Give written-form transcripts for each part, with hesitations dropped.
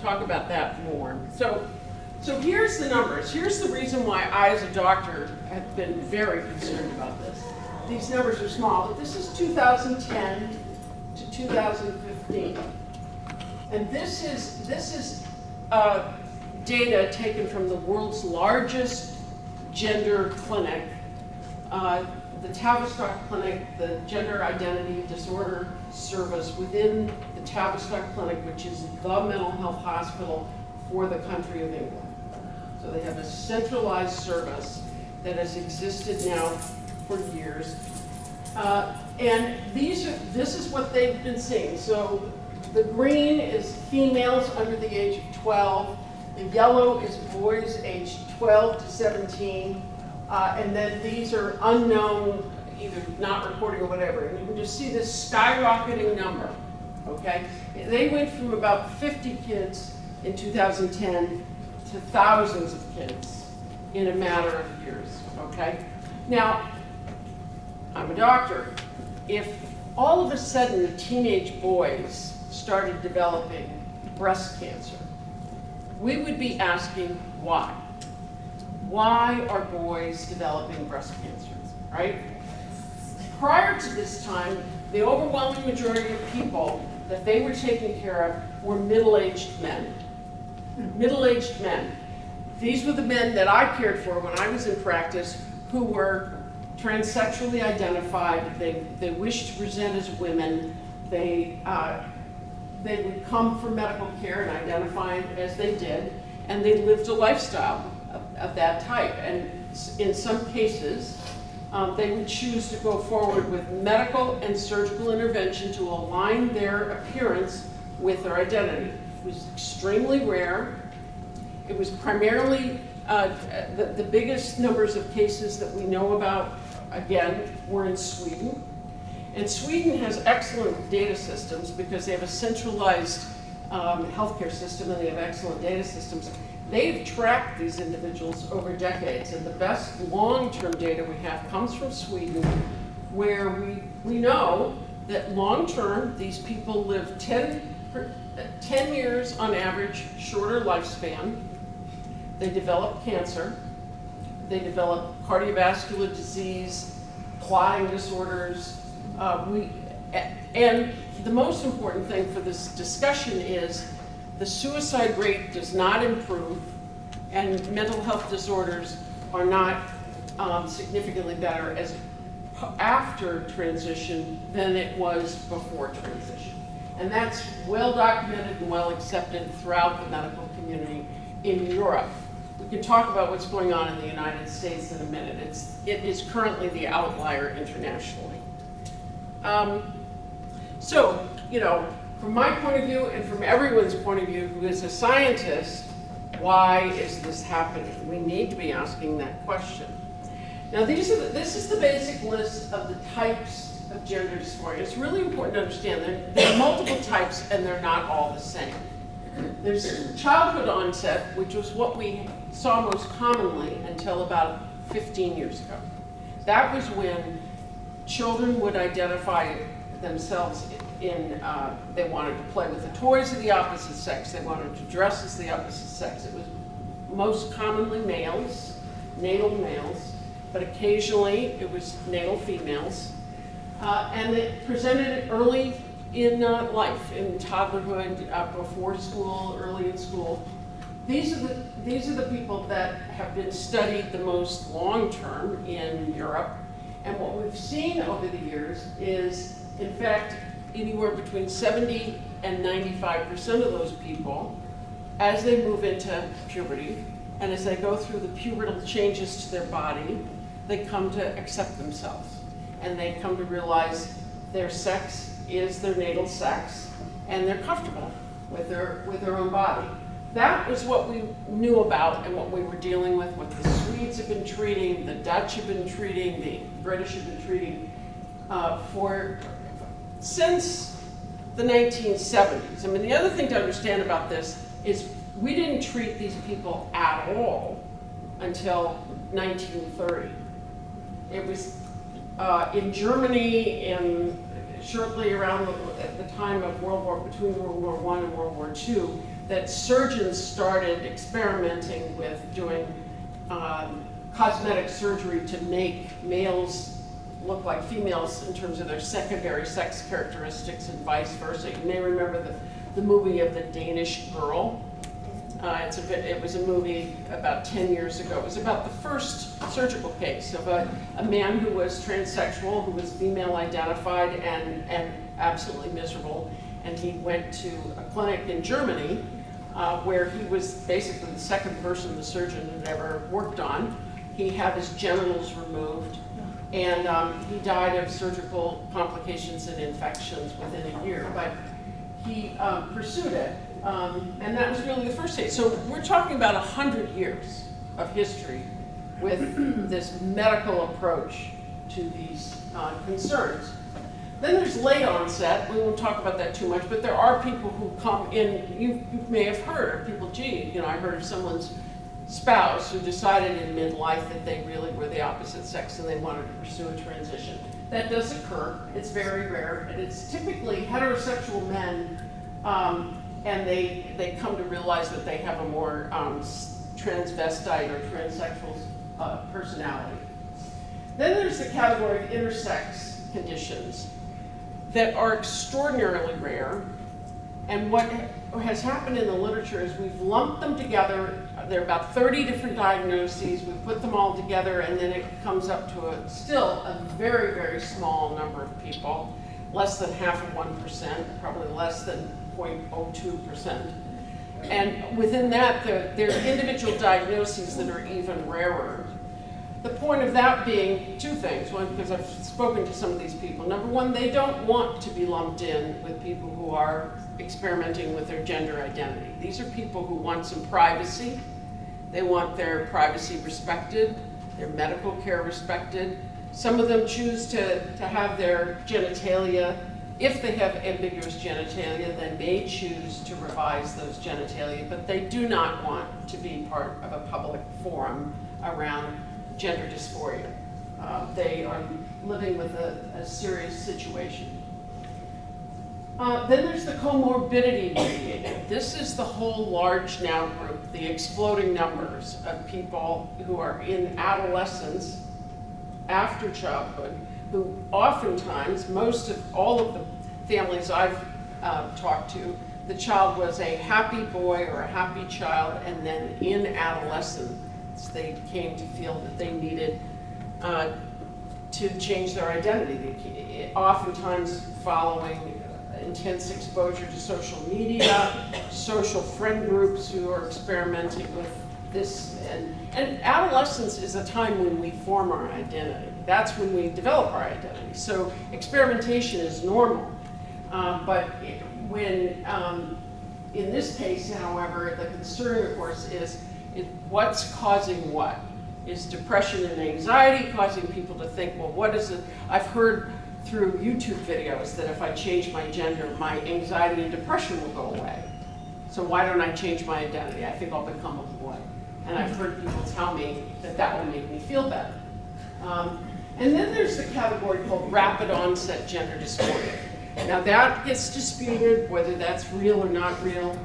talk about that more. So here's the numbers. Here's the reason why I, as a doctor, have been very concerned about this. These numbers are small, but this is 2010 to 2015. And this is data taken from the world's largest gender clinic, the Tavistock Clinic, the Gender Identity Disorder Service within the Tavistock Clinic, which is the mental health hospital for the country of England. So they have a centralized service that has existed now for years. And this is what they've been seeing. So the green is females under the age of 12. The yellow is boys aged 12 to 17. And then these are unknown, either not reporting or whatever. And you can just see this skyrocketing number, okay? They went from about 50 kids in 2010 to thousands of kids in a matter of years, okay? Now, I'm a doctor. If all of a sudden the teenage boys started developing breast cancer, we would be asking why. Why are boys developing breast cancer, right? Prior to this time, the overwhelming majority of people that they were taking care of were middle-aged men. Middle-aged men. These were the men that I cared for when I was in practice who were transsexually identified. They wished to present as women. They would come for medical care and identify as they did, and they lived a lifestyle of that type. And in some cases, they would choose to go forward with medical and surgical intervention to align their appearance with their identity. It was extremely rare. It was primarily, the biggest numbers of cases that we know about, again, were in Sweden. And Sweden has excellent data systems because they have a centralized healthcare system and they have excellent data systems. They've tracked these individuals over decades, and the best long-term data we have comes from Sweden, where we know that long-term, these people live 10 years on average shorter lifespan. They develop cancer. They develop cardiovascular disease, clotting disorders. And the most important thing for this discussion is the suicide rate does not improve, and mental health disorders are not significantly better after transition than it was before transition. And that's well documented and well accepted throughout the medical community in Europe. We can talk about what's going on in the United States in a minute. It is currently the outlier internationally. So, you know, from my point of view and from everyone's point of view who is a scientist, why is this happening? We need to be asking that question. Now, this is the basic list of the types of gender dysphoria. It's really important to understand there are multiple types and they're not all the same. There's childhood onset, which was what we saw most commonly until about 15 years ago. That was when children would identify themselves they wanted to play with the toys of the opposite sex, they wanted to dress as the opposite sex. It was most commonly males, natal males, but occasionally it was natal females. And it presented early in life, in toddlerhood, before school, early in school. These are the people that have been studied the most long-term in Europe. And what we've seen over the years is, in fact, anywhere between 70 and 95% of those people, as they move into puberty, and as they go through the pubertal changes to their body, they come to accept themselves. And they come to realize their sex is their natal sex, and they're comfortable with their own body. That was what we knew about and what we were dealing with, what the Swedes have been treating, the Dutch have been treating, the British have been treating since the 1970s. I mean, the other thing to understand about this is we didn't treat these people at all until 1930. It was in Germany and shortly around at the time of between World War I and World War II, that surgeons started experimenting with doing cosmetic surgery to make males look like females in terms of their secondary sex characteristics and vice versa. You may remember the movie of The Danish Girl. It was a movie about 10 years ago. It was about the first surgical case of a man who was transsexual, who was female identified and absolutely miserable. And he went to a clinic in Germany where he was basically the second person the surgeon had ever worked on. He had his genitals removed, and he died of surgical complications and infections within a year. But he pursued it. And that was really the first stage. So we're talking about 100 years of history with this medical approach to these concerns. Then there's late onset. We won't talk about that too much, but there are people who come in. You may have heard of people, I heard of someone's spouse who decided in midlife that they really were the opposite sex and they wanted to pursue a transition. That does occur. It's very rare, and it's typically heterosexual men. And they come to realize that they have a more transvestite or transsexual personality. Then there's the category of intersex conditions that are extraordinarily rare. And what has happened in the literature is we've lumped them together. There are about 30 different diagnoses. We put them all together, and then it comes up to still a very, very small number of people, less than half of 1%, probably less than 0.02%. And within that, there are individual diagnoses that are even rarer. The point of that being two things. One, because I've spoken to some of these people. Number one, they don't want to be lumped in with people who are experimenting with their gender identity. These are people who want some privacy. They want their privacy respected, their medical care respected. Some of them choose to have their genitalia. If they have ambiguous genitalia, they may choose to revise those genitalia, but they do not want to be part of a public forum around gender dysphoria. They are living with a serious situation. Then there's the comorbidity mediated. This is the whole large now group, the exploding numbers of people who are in adolescence after childhood, who oftentimes, all of the families I've talked to, the child was a happy boy or a happy child, and then in adolescence, they came to feel that they needed to change their identity. Oftentimes following intense exposure to social media, social friend groups who are experimenting with this. And adolescence is a time when we form our identity. That's when we develop our identity. So experimentation is normal. But when, in this case, however, the concern, of course, is what's causing what? Is depression and anxiety causing people to think, well, what is it? I've heard through YouTube videos that if I change my gender, my anxiety and depression will go away. So why don't I change my identity? I think I'll become a boy. And I've heard people tell me that that will make me feel better. And then there's the category called rapid onset gender dysphoria. Now that gets disputed, whether that's real or not real.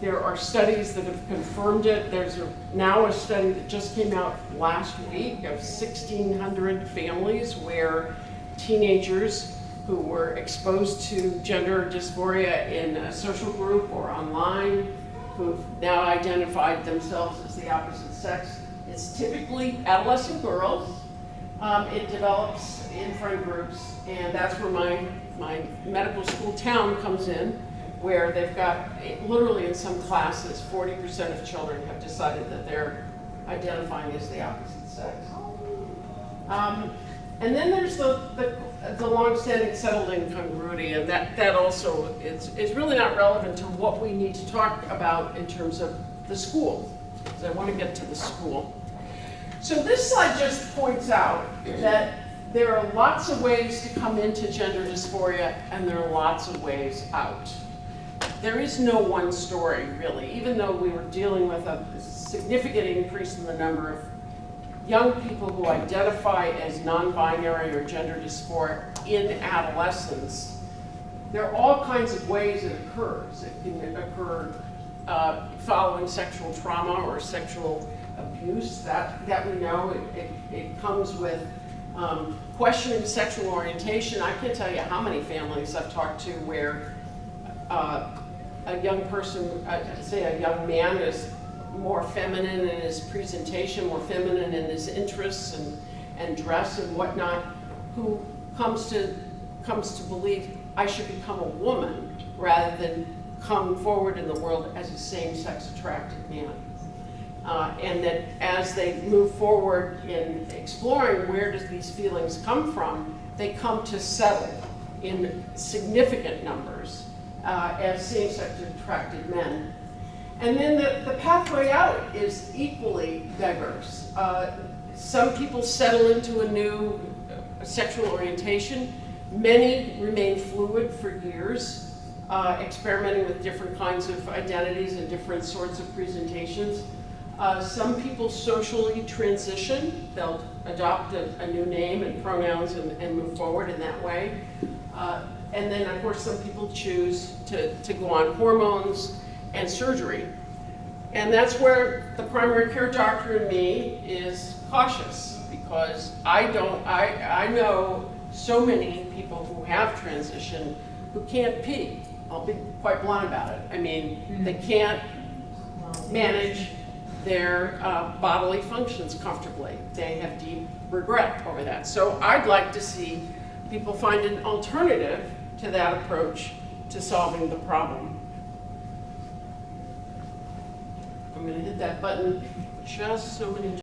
There are studies that have confirmed it. There's now a study that just came out last week of 1,600 families where teenagers who were exposed to gender dysphoria in a social group or online, who've now identified themselves as the opposite sex. It's typically adolescent girls. It develops in friend groups, and that's where my medical school town comes in, where they've got, literally in some classes, 40% of children have decided that they're identifying as the opposite sex. And then there's the long-standing settled incongruity, and that also is really not relevant to what we need to talk about in terms of the school. So I want to get to the school. So this slide just points out that there are lots of ways to come into gender dysphoria, and there are lots of ways out. There is no one story, really, even though we were dealing with a significant increase in the number of young people who identify as non-binary or gender dysphoric in adolescence. There are all kinds of ways it occurs. It can occur following sexual trauma or sexual abuse, that we know. It comes with questioning sexual orientation. I can't tell you how many families I've talked to where a young person, say a young man, is more feminine in his presentation, more feminine in his interests and dress and whatnot, who comes to believe I should become a woman rather than come forward in the world as a same-sex attracted man. And that as they move forward in exploring where does these feelings come from, they come to settle in significant numbers as same-sex attracted men. And then the pathway out is equally diverse. Some people settle into a new sexual orientation. Many remain fluid for years, experimenting with different kinds of identities and different sorts of presentations. Some people socially transition. They'll adopt a new name and pronouns and move forward in that way. And then, of course, some people choose to go on hormones and surgery. And that's where the primary care doctor in me is cautious, because I know so many people who have transitioned who can't pee. I'll be quite blunt about it. I mean, they can't manage their bodily functions comfortably. They have deep regret over that. So I'd like to see people find an alternative to that approach to solving the problem. I'm going to hit that button just so many